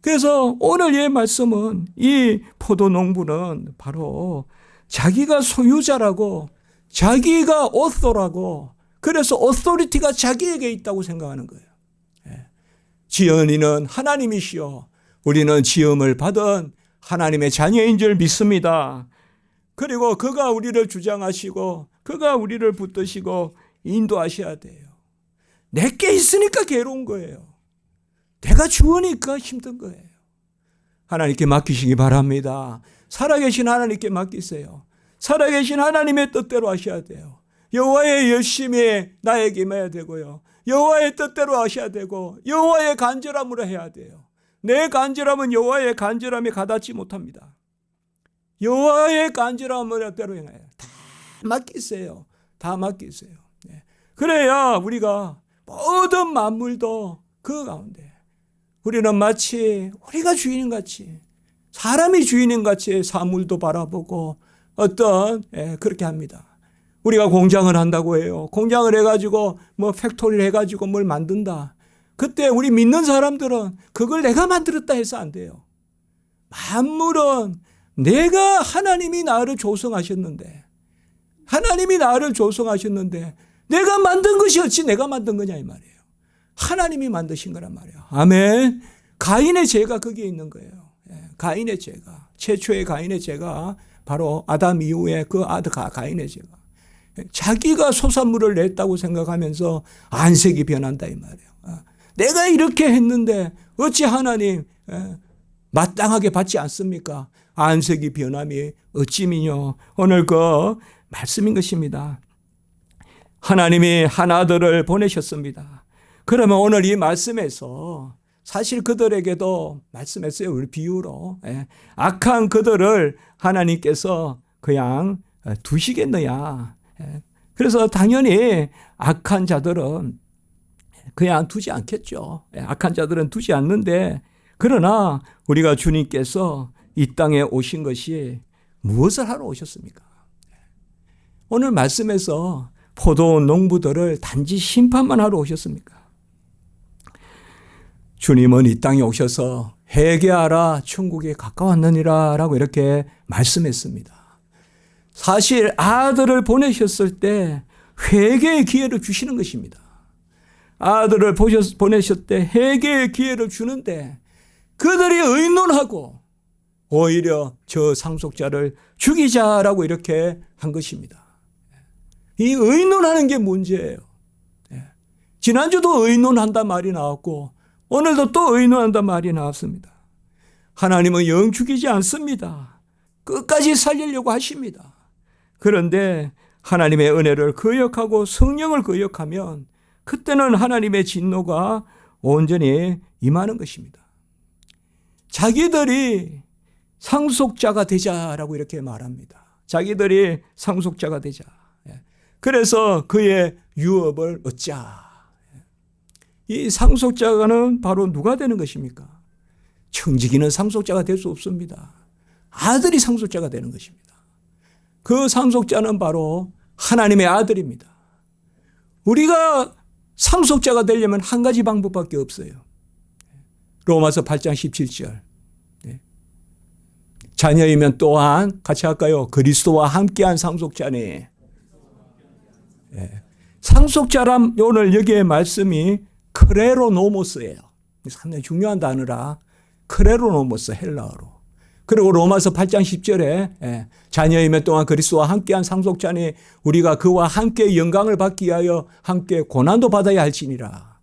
그래서 오늘 이 말씀은, 이 포도농부는 바로 자기가 소유자라고, 자기가 오토라고, 그래서 오토리티가 자기에게 있다고 생각하는 거예요. 지은이는 하나님이시여, 우리는 지음을 받은 하나님의 자녀인 줄 믿습니다. 그리고 그가 우리를 주장하시고 그가 우리를 붙드시고 인도하셔야 돼요. 내게 있으니까 괴로운 거예요. 내가 주으니까 힘든 거예요. 하나님께 맡기시기 바랍니다. 살아계신 하나님께 맡기세요. 살아계신 하나님의 뜻대로 하셔야 돼요. 여호와의 열심히 나에게 임해야 되고요. 여호와의 뜻대로 하셔야 되고 여호와의 간절함으로 해야 돼요. 내 간절함은 여호와의 간절함에 가닿지 못합니다. 여호와의 간절함으로 대로 행해요. 다 맡기세요. 다 맡기세요. 그래야 우리가 모든 만물도 그 가운데, 우리는 마치 우리가 주인인 같이, 사람이 주인인 같이 사물도 바라보고 그렇게 합니다. 우리가 공장을 한다고 해요. 공장을 해가지고 팩토리를 해가지고 뭘 만든다. 그때 우리 믿는 사람들은 그걸 내가 만들었다 해서 안 돼요. 만물은 내가, 하나님이 나를 조성하셨는데, 내가 만든 것이 어찌 내가 만든 거냐 이 말이에요. 하나님이 만드신 거란 말이에요. 아멘. 가인의 죄가 거기에 있는 거예요. 가인의 죄가, 최초의 가인의 죄가 바로 아담 이후에 그 아들 가인의 죄가, 자기가 소산물을 냈다고 생각하면서 안색이 변한다 이 말이에요. 내가 이렇게 했는데 어찌 하나님 마땅하게 받지 않습니까? 안색이 변함이 어찌미뇨. 오늘 그 말씀인 것입니다. 하나님이 한 아들을 보내셨습니다. 그러면 오늘 이 말씀에서 사실 그들에게도 말씀했어요. 우리 비유로. 악한 그들을 하나님께서 그냥 두시겠느냐. 그래서 당연히 악한 자들은 그냥 두지 않겠죠. 악한 자들은 두지 않는데, 그러나 우리가 주님께서 이 땅에 오신 것이 무엇을 하러 오셨습니까? 오늘 말씀에서 포도 농부들을 단지 심판만 하러 오셨습니까? 주님은 이 땅에 오셔서 회개하라, 천국에 가까웠느니라 라고 이렇게 말씀했습니다. 사실 아들을 보내셨을 때 회개의 기회를 주시는 것입니다. 아들을 보내셨을 때 회개의 기회를 주는데 그들이 의논하고 오히려 저 상속자를 죽이자라고 이렇게 한 것입니다. 이 의논하는 게 문제예요. 지난주도 의논한단 말이 나왔고 오늘도 또 의논한단 말이 나왔습니다. 하나님은 영 죽이지 않습니다. 끝까지 살리려고 하십니다. 그런데 하나님의 은혜를 거역하고 성령을 거역하면 그때는 하나님의 진노가 온전히 임하는 것입니다. 자기들이 상속자가 되자라고 이렇게 말합니다. 자기들이 상속자가 되자. 그래서 그의 유업을 얻자. 이 상속자는 바로 누가 되는 것입니까? 청지기는 상속자가 될 수 없습니다. 아들이 상속자가 되는 것입니다. 그 상속자는 바로 하나님의 아들입니다. 우리가 상속자가 되려면 한 가지 방법밖에 없어요. 로마서 8장 17절. 자녀이면 또한 같이 할까요? 그리스도와 함께한 상속자니. 상속자란 오늘 여기에 말씀이 크레로노모스예요. 상당히 중요한 단어라. 크레로노모스 헬라어로. 그리고 로마서 8장 10절에 자녀이면 또한 그리스도와 함께한 상속자니 우리가 그와 함께 영광을 받기 위하여 함께 고난도 받아야 할지니라.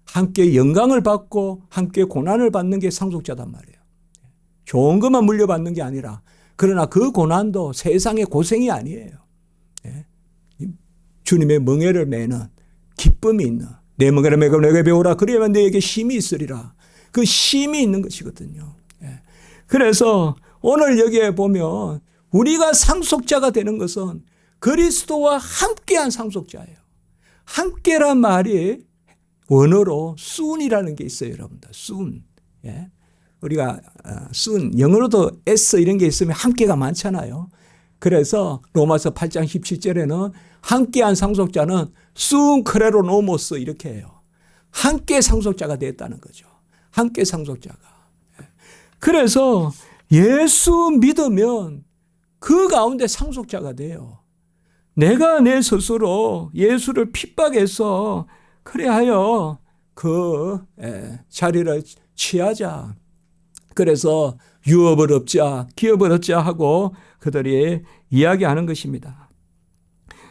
함께 영광을 받고 함께 고난을 받는 게 상속자단 말이에요. 좋은 것만 물려받는 게 아니라 그러나 그 고난도 세상의 고생이 아니에요. 예. 주님의 멍에를 매는 기쁨이 있는, 내 멍에를 매고 내게 배우라 그러면 너에게 쉼이 있으리라. 그 쉼이 있는 것이거든요. 예. 그래서 오늘 여기에 보면 우리가 상속자가 되는 것은 그리스도와 함께한 상속자예요. 함께란 말이 원어로 soon이라는 게 있어요, 여러분들. soon. 예. 우리가 soon, 영어로도 s 이런 게 있으면 함께가 많잖아요. 그래서 로마서 8장 17절에는 함께한 상속자는 soon kleronomos 이렇게 해요. 함께 상속자가 됐다는 거죠. 함께 상속자가. 그래서 예수 믿으면 그 가운데 상속자가 돼요. 내가 내 스스로 예수를 핍박해서 그래하여 그 자리를 취하자. 그래서 유업을 얻자, 기업을 얻자 하고 그들이 이야기하는 것입니다.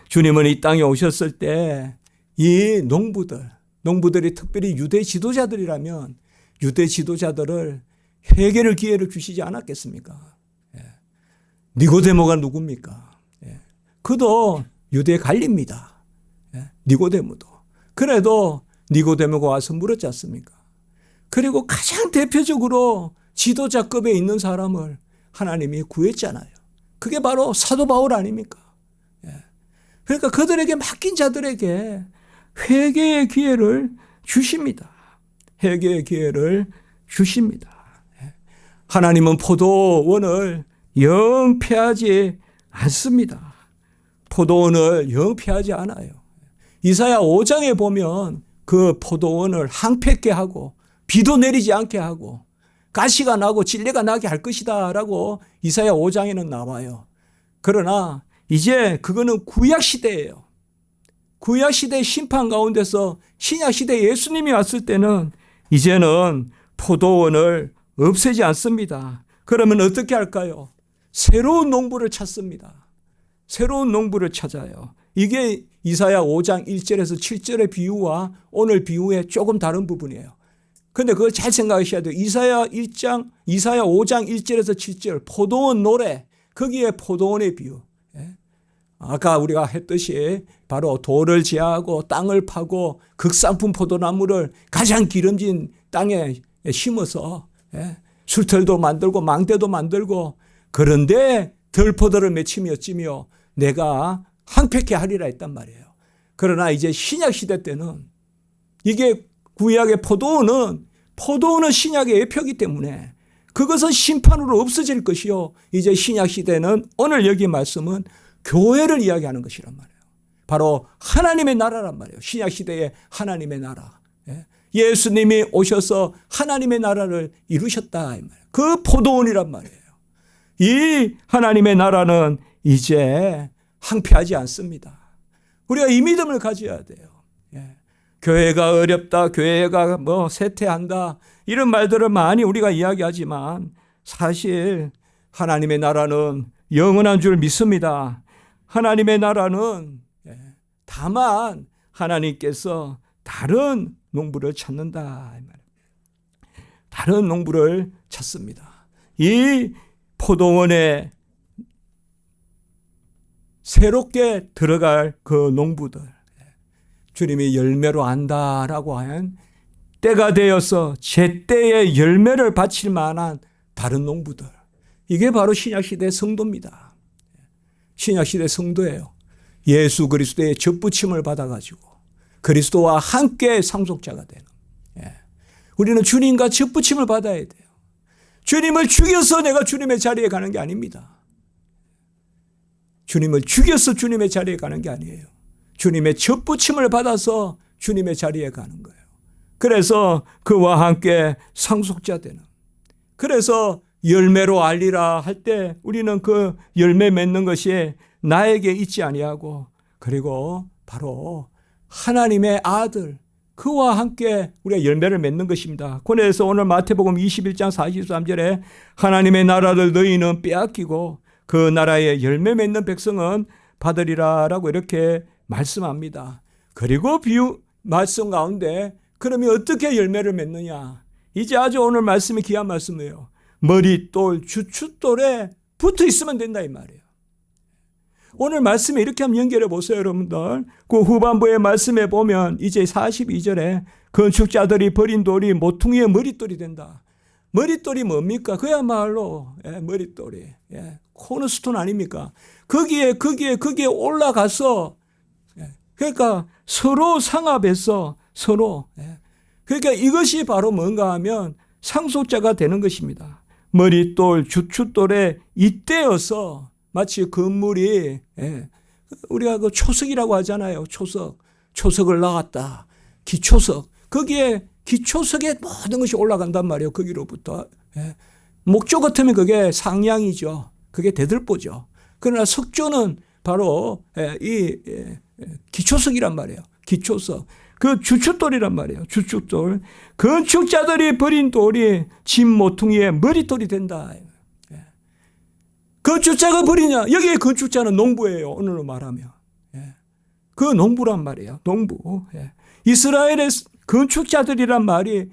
주님은 이 땅에 오셨을 때 이 농부들이 특별히 유대 지도자들이라면 유대 지도자들을 회개를 기회를 주시지 않았겠습니까? 니고데모가 누굽니까? 그도 유대 관리입니다. 니고데모도. 그래도 니고데모가 와서 물었지 않습니까? 그리고 가장 대표적으로 지도자급에 있는 사람을 하나님이 구했잖아요. 그게 바로 사도 바울 아닙니까? 그러니까 그들에게 맡긴 자들에게 회개의 기회를 주십니다. 회개의 기회를 주십니다. 하나님은 포도원을 영폐하지 않습니다. 포도원을 영폐하지 않아요. 이사야 5장에 보면 그 포도원을 황폐케 하고 비도 내리지 않게 하고 가시가 나고 찔레가 나게 할 것이다 라고 이사야 5장에는 나와요. 그러나 이제 그거는 구약시대예요. 구약시대의 심판 가운데서 신약시대 예수님이 왔을 때는 이제는 포도원을 없애지 않습니다. 그러면 어떻게 할까요? 새로운 농부를 찾습니다. 새로운 농부를 찾아요. 이게 이사야 5장 1절에서 7절의 비유와 오늘 비유의 조금 다른 부분이에요. 그런데 그걸 잘 생각하셔야 돼요. 이사야 5장 1절에서 7절 포도원 노래, 거기에 포도원의 비유. 아까 우리가 했듯이 바로 돌을 제하고 땅을 파고 극상품 포도나무를 가장 기름진 땅에 심어서 술틀도 만들고 망대도 만들고 그런데 들포도를 맺히며 찌며 내가 황폐케 하리라 했단 말이에요. 그러나 이제 신약시대 때는 이게 구약의 포도원은 신약의 예표이기 때문에 그것은 심판으로 없어질 것이요. 이제 신약시대는 오늘 여기 말씀은 교회를 이야기하는 것이란 말이에요. 바로 하나님의 나라란 말이에요. 신약시대의 하나님의 나라. 예수님이 오셔서 하나님의 나라를 이루셨다. 이 말이에요. 그 포도원이란 말이에요. 이 하나님의 나라는 이제 황폐하지 않습니다. 우리가 이 믿음을 가져야 돼요. 교회가 어렵다, 교회가 쇠퇴한다 이런 말들을 많이 우리가 이야기하지만 사실 하나님의 나라는 영원한 줄 믿습니다. 하나님의 나라는 다만 하나님께서 다른 농부를 찾는다. 다른 농부를 찾습니다. 이 포도원에 새롭게 들어갈 그 농부들, 주님이 열매로 안다라고 하는 때가 되어서 제때에 열매를 바칠 만한 다른 농부들, 이게 바로 신약시대 성도입니다. 신약시대 성도예요. 예수 그리스도의 접붙임을 받아가지고 그리스도와 함께 상속자가 되는. 우리는 주님과 접붙임을 받아야 돼요. 주님을 죽여서 내가 주님의 자리에 가는 게 아닙니다. 주님을 죽여서 주님의 자리에 가는 게 아니에요. 주님의 접붙임을 받아서 주님의 자리에 가는 거예요. 그래서 그와 함께 상속자 되는. 그래서 열매로 알리라 할 때 우리는 그 열매 맺는 것이 나에게 있지 아니하고 그리고 바로 하나님의 아들 그와 함께 우리가 열매를 맺는 것입니다. 그래서 오늘 마태복음 21장 43절에 하나님의 나라를 너희는 빼앗기고 그 나라의 열매 맺는 백성은 받으리라 라고 이렇게 말씀합니다. 그리고 말씀 가운데 그러면 어떻게 열매를 맺느냐. 이제 아주 오늘 말씀이 귀한 말씀이에요. 머릿돌, 주춧돌에 붙어 있으면 된다 이 말이에요. 오늘 말씀에 이렇게 한번 연결해 보세요, 여러분들. 그 후반부의 말씀에 보면 이제 42절에 건축자들이 버린 돌이 모퉁이의 머릿돌이 된다. 머릿돌이 뭡니까? 그야말로 머릿돌이 코너스톤 아닙니까? 거기에 올라가서 그러니까 서로 상합해서 서로 그러니까 이것이 바로 뭔가 하면 상속자가 되는 것입니다. 머릿돌, 주춧돌에 잇대어서 마치 건물이 우리가 그 초석이라고 하잖아요. 초석을 낳았다. 기초석. 거기에 기초석에 모든 것이 올라간단 말이에요. 거기로부터. 목조 같으면 그게 상향이죠. 그게 대들보죠. 그러나 석조는 바로 이 기초석이란 말이에요. 기초석. 그 주춧돌이란 말이에요. 주춧돌. 건축자들이 버린 돌이 집 모퉁이의 머릿돌이 된다. 건축자가 버리냐? 여기에 건축자는 농부예요. 오늘로 말하면. 그 농부란 말이에요. 농부. 이스라엘의 건축자들이란 말이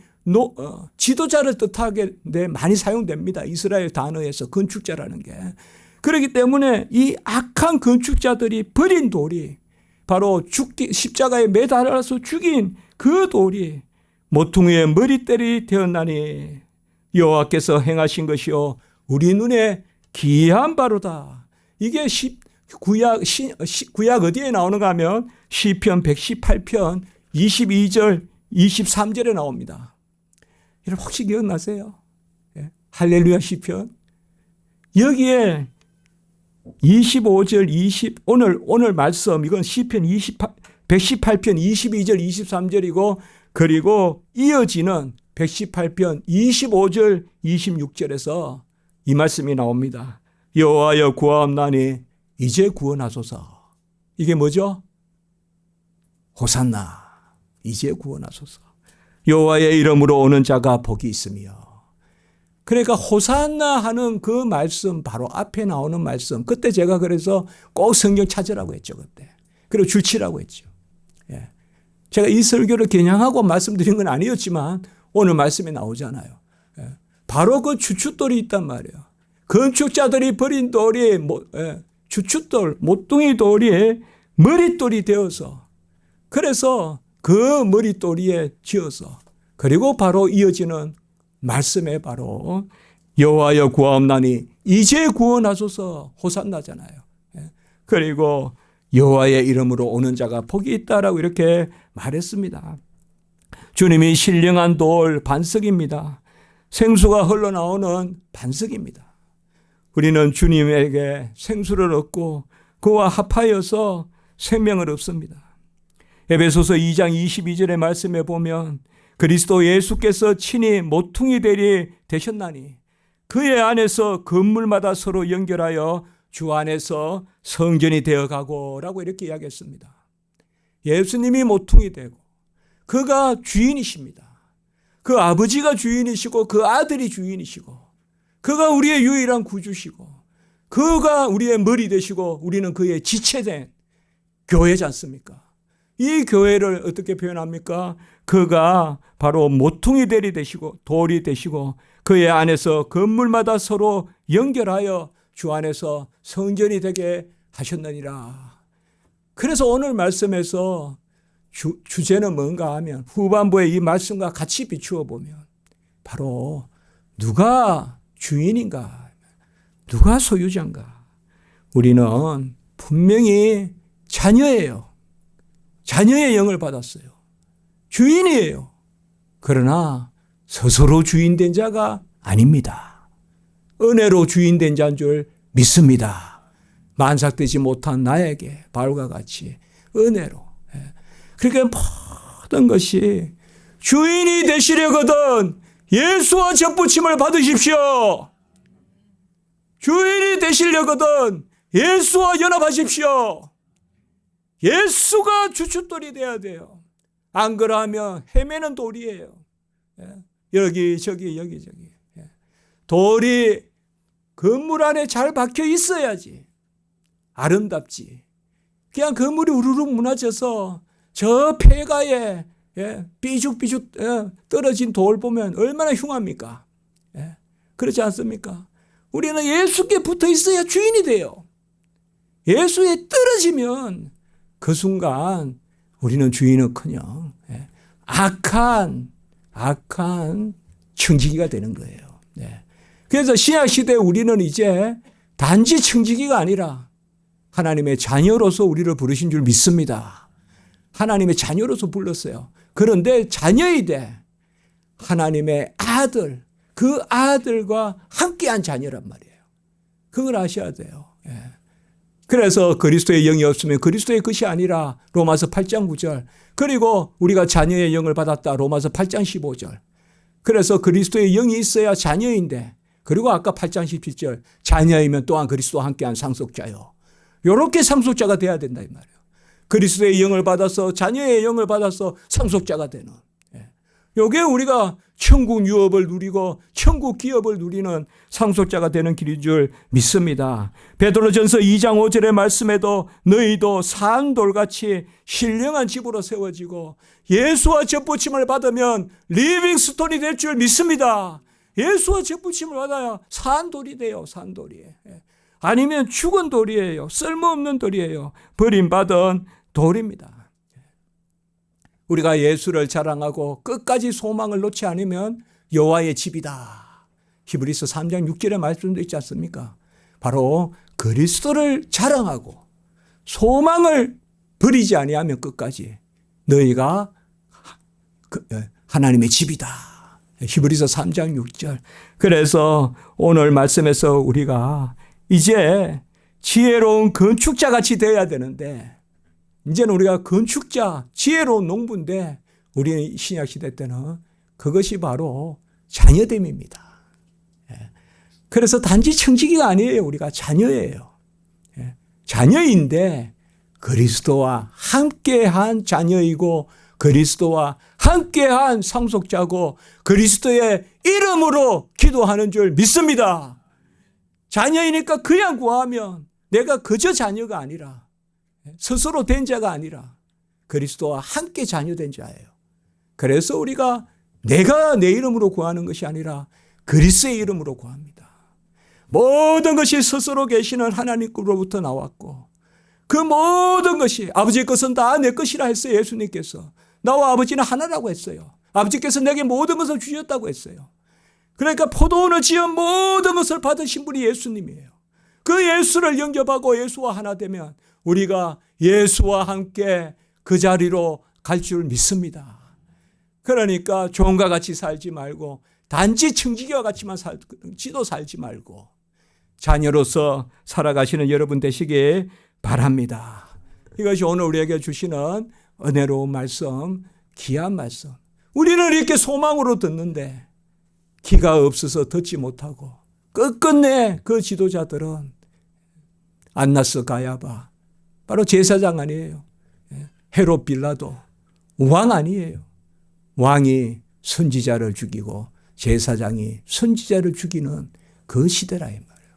지도자를 뜻하게 많이 사용됩니다. 이스라엘 단어에서 건축자라는 게. 그렇기 때문에 이 악한 건축자들이 버린 돌이 바로 십자가에 매달아서 죽인 그 돌이 모퉁이의 머릿돌이 되었나니 여호와께서 행하신 것이요 우리 눈에 기이한 바로다. 이게 구약 어디에 나오는가 하면 시편 118편 22절 23절에 나옵니다. 여러분 혹시 기억나세요? 할렐루야 시편. 여기에 25절 오늘 말씀 이건 시편 118편 22절 23절이고 그리고 이어지는 118편 25절 26절에서 이 말씀이 나옵니다. 여호와여 구하옵나니 이제 구원하소서. 이게 뭐죠? 호산나 이제 구원하소서. 여호와의 이름으로 오는 자가 복이 있으며. 그러니까 호산나 하는 그 말씀 바로 앞에 나오는 말씀. 그때 제가 그래서 꼭 성경 찾으라고 했죠. 그때. 그리고 줄치라고 했죠. 제가 이 설교를 겨냥하고 말씀드린 건 아니었지만 오늘 말씀에 나오잖아요. 바로 그 주춧돌이 있단 말이에요. 건축자들이 버린 돌이 주춧돌, 모퉁이 돌이 머릿돌이 되어서 그래서 그 머릿돌이에 지어서 그리고 바로 이어지는 말씀에 바로 여호와여 구하옵나니 이제 구원하소서 호산나잖아요. 그리고 여호와의 이름으로 오는 자가 복이 있다라고 이렇게 말했습니다. 주님이 신령한 돌 반석입니다. 생수가 흘러나오는 반석입니다. 우리는 주님에게 생수를 얻고 그와 합하여서 생명을 얻습니다. 에베소서 2장 22절의 말씀에 보면 그리스도 예수께서 친히 모퉁이 대리 되셨나니 그의 안에서 건물마다 서로 연결하여 주 안에서 성전이 되어가고 라고 이렇게 이야기했습니다. 예수님이 모퉁이 되고 그가 주인이십니다. 그 아버지가 주인이시고 그 아들이 주인이시고 그가 우리의 유일한 구주시고 그가 우리의 머리 되시고 우리는 그의 지체된 교회지 않습니까? 이 교회를 어떻게 표현합니까? 그가 바로 모퉁이 대리 되시고 돌이 되시고 그의 안에서 건물마다 서로 연결하여 주 안에서 성전이 되게 하셨느니라. 그래서 오늘 말씀에서 주제는 뭔가 하면 후반부에 이 말씀과 같이 비추어 보면 바로 누가 주인인가? 누가 소유자인가? 우리는 분명히 자녀예요. 자녀의 영을 받았어요. 주인이에요. 그러나 스스로 주인된 자가 아닙니다. 은혜로 주인된 자인 줄 믿습니다. 만삭되지 못한 나에게 바울과 같이 은혜로. 그러니까 모든 것이 주인이 되시려거든 예수와 접붙임을 받으십시오. 주인이 되시려거든 예수와 연합하십시오. 예수가 주춧돌이 돼야 돼요. 안 그러면 헤매는 돌이에요. 여기저기. 돌이 건물 안에 잘 박혀 있어야지. 아름답지. 그냥 건물이 우르르 무너져서 저 폐가에 삐죽삐죽 떨어진 돌 보면 얼마나 흉합니까? 그렇지 않습니까? 우리는 예수께 붙어 있어야 주인이 돼요. 예수에 떨어지면 그 순간 우리는 주인은커녕 악한 청지기가 되는 거예요. 그래서 신약시대에 우리는 이제 단지 청지기가 아니라 하나님의 자녀로서 우리를 부르신 줄 믿습니다. 하나님의 자녀로서 불렀어요. 그런데 자녀이 돼 하나님의 아들, 그 아들과 함께한 자녀란 말이에요. 그걸 아셔야 돼요. 그래서 그리스도의 영이 없으면 그리스도의 것이 아니라 로마서 8장 9절, 그리고 우리가 자녀의 영을 받았다 로마서 8장 15절. 그래서 그리스도의 영이 있어야 자녀인데, 그리고 아까 8장 17절 자녀이면 또한 그리스도와 함께한 상속자요. 이렇게 상속자가 돼야 된다 이 말이에요. 그리스도의 영을 받아서 자녀의 영을 받아서 상속자가 되는, 이게 우리가 천국 유업을 누리고 천국 기업을 누리는 상속자가 되는 길인 줄 믿습니다. 베드로전서 2장 5절의 말씀에도 너희도 산 돌같이 신령한 집으로 세워지고 예수와 접붙임을 받으면 리빙스톤이 될 줄 믿습니다. 예수와 접붙임을 받아야 산 돌이 돼요. 산 돌이. 아니면 죽은 돌이에요. 쓸모없는 돌이에요. 버림받은 돌입니다. 우리가 예수를 자랑하고 끝까지 소망을 놓지 않으면 여호와의 집이다. 히브리서 3장 6절의 말씀도 있지 않습니까? 바로 그리스도를 자랑하고 소망을 버리지 아니하면 끝까지 너희가 하나님의 집이다. 히브리서 3장 6절. 그래서 오늘 말씀에서 우리가 이제 지혜로운 건축자 같이 되어야 되는데, 이제는 우리가 건축자, 지혜로운 농부인데 우리 신약시대 때는 그것이 바로 자녀됨입니다. 그래서 단지 청지기가 아니에요. 우리가 자녀예요. 자녀인데 그리스도와 함께한 자녀이고 그리스도와 함께한 상속자고 그리스도의 이름으로 기도하는 줄 믿습니다. 자녀이니까 그냥 구하면 내가 그저 자녀가 아니라 스스로 된 자가 아니라 그리스도와 함께 자녀된 자예요. 그래서 우리가 내가 내 이름으로 구하는 것이 아니라 그리스도의 이름으로 구합니다. 모든 것이 스스로 계시는 하나님으로부터 나왔고 그 모든 것이 아버지의 것은 다 내 것이라 했어요. 예수님께서 나와 아버지는 하나라고 했어요. 아버지께서 내게 모든 것을 주셨다고 했어요. 그러니까 포도원을 지은 모든 것을 받으신 분이 예수님이에요. 그 예수를 영접하고 예수와 하나 되면 우리가 예수와 함께 그 자리로 갈 줄 믿습니다. 그러니까 종과 같이 살지 말고 단지 청지기와 같이만 지도 살지 말고 자녀로서 살아가시는 여러분 되시길 바랍니다. 이것이 오늘 우리에게 주시는 은혜로운 말씀, 귀한 말씀. 우리는 이렇게 소망으로 듣는데 귀가 없어서 듣지 못하고 끝끝내 그 지도자들은 안나스 가야바, 바로 제사장 아니에요. 헤롯 빌라도 왕 아니에요. 왕이 선지자를 죽이고 제사장이 선지자를 죽이는 그 시대라 이 말이에요.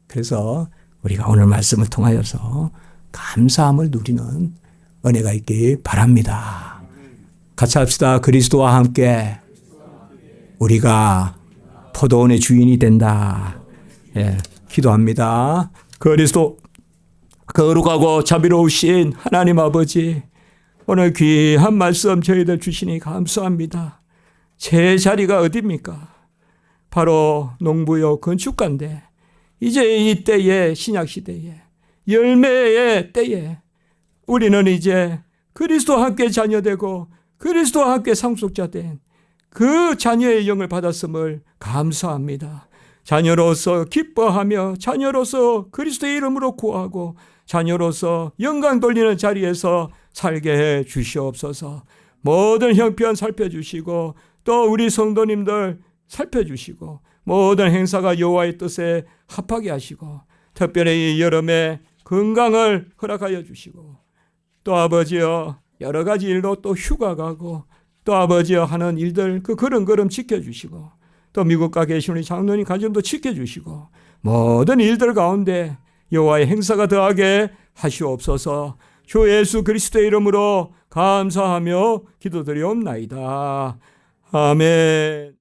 그래서 우리가 오늘 말씀을 통하여서 감사함을 누리는 은혜가 있길 바랍니다. 같이 합시다. 그리스도와 함께 우리가 포도원의 주인이 된다. 기도합니다. 그리스도 거룩하고 자비로우신 하나님 아버지, 오늘 귀한 말씀 저희들 주시니 감사합니다. 제 자리가 어디입니까? 바로 농부요 건축가인데 이제 이 때에 신약시대에 열매의 때에 우리는 이제 그리스도와 함께 자녀되고 그리스도와 함께 상속자 된 그 자녀의 영을 받았음을 감사합니다. 자녀로서 기뻐하며 자녀로서 그리스도의 이름으로 구하고 자녀로서 영광 돌리는 자리에서 살게 해 주시옵소서. 모든 형편 살펴주시고 또 우리 성도님들 살펴주시고 모든 행사가 여호와의 뜻에 합하게 하시고 특별히 이 여름에 건강을 허락하여 주시고 또 아버지여 여러 가지 일로 또 휴가 가고 또 아버지여 하는 일들 그 걸음걸음 지켜주시고 또 미국 가 계신 우리 장로님 가정도 지켜주시고 모든 일들 가운데 여호와의 행사가 더하게 하시옵소서. 주 예수 그리스도의 이름으로 감사하며 기도드리옵나이다. 아멘.